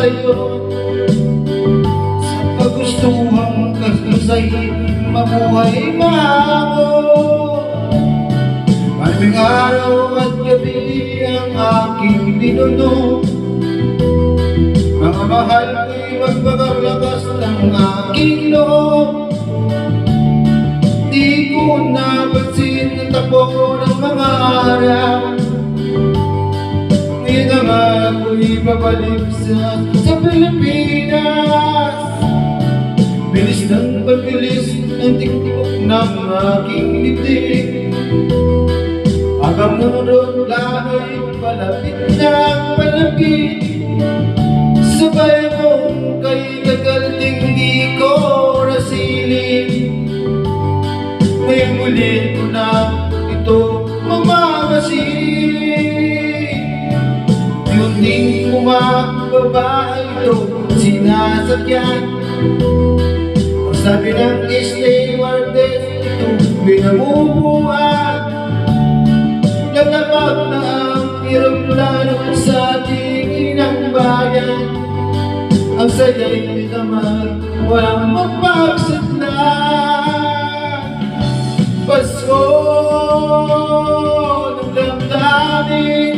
sa'yo sa kagustuhang kasasayin mabuhay mo. Maraming araw at gabi ang aking binuno. Mga mahal ko'y magpagalakas ng aking loob. Di ko napansin ang takbo ng mga araw. Ngayon na nga ako'y babalik sa Pilipinas. Bilis ng pagbilis ng tiktok ng aking dibdib. Habang nunod la'y palapit na palapit. Sabay mong kay tagal di ko nasilip. Ngayon muli ko na ito mamamasin. Yunting bumababa ito sinasakyan. Ang sabi ng stewardess ito binabubuhat. Lalabag na ang eroplano sa tingin ng bayan. Ang saya'y naman walang mapagsadlan. Pasko ng damdamin,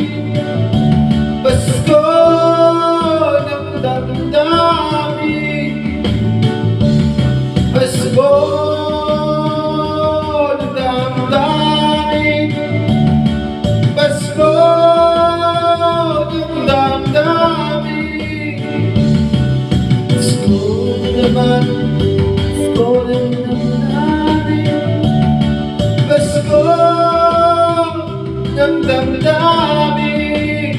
Pasko ng damdamin, Pasko ng damdamin, Pasko ng damdamin. Pasko naman, Pasko ng damdamin, Pasko ng damdamin,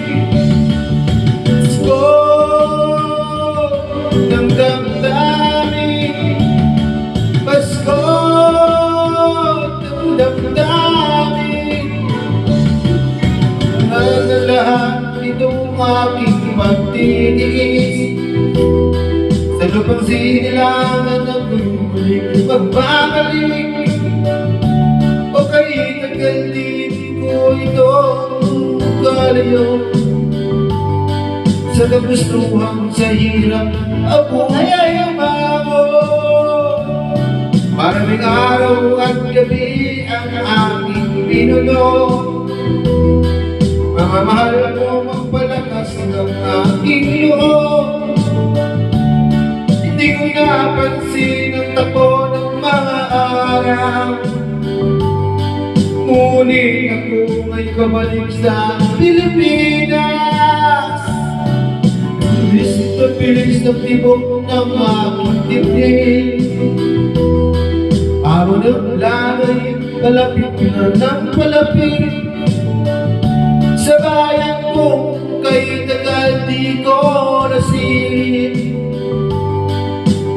Pasko ng damdamin, Pasko ng damdamin. Ang lahat itong aking pagtitiis, sa lupang sinilangan ako'y muling magbabalik. O kay tagal din ko itong kalayo. Sa kagustuhan sa hirap ang buhay ay umago. Maraming araw at gabi ang aking binuno. Mga mahal mo magpalakas ng aking loob. Hindi ko napansin ang takbo ng mga araw. Ngunit ako nga'y babalik sa Pilipinas. Bilis na tibok ng aking dibdib. Araw ng langay, palapit na ng palapit. Sa bayan kong kay tagal di ko nasilip.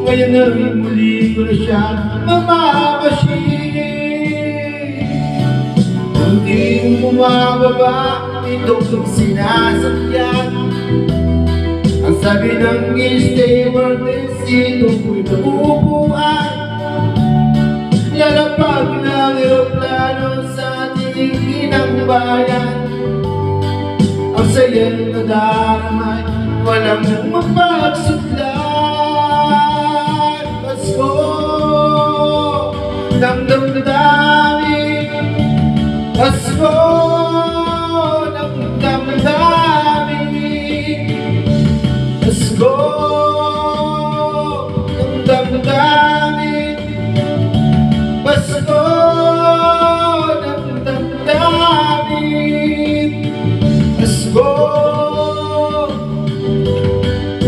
Ngayon na rin muli ko na siya mamamasin. Unting bumababa itong sinasakyan. Ang sabi ng stewardess ito'y nabubuhay. Lalapag ng eroplano sa tingin ng bayan. Ang sayang nadaramay walang mapagsidlan. Pasko ng damdamin, Pasko ng damdamin, Pasko ng damdamin, Pasko ng damdamin, Pasko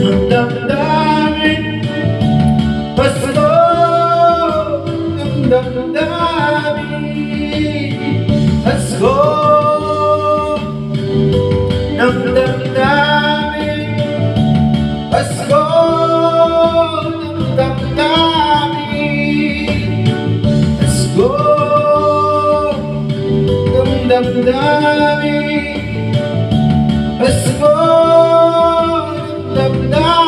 ng damdamin, Pasko ng damdamin, Pasko ng damdamin, Pasko ng damdamin, Pasko ng damdamin, Pasko ng damdamin.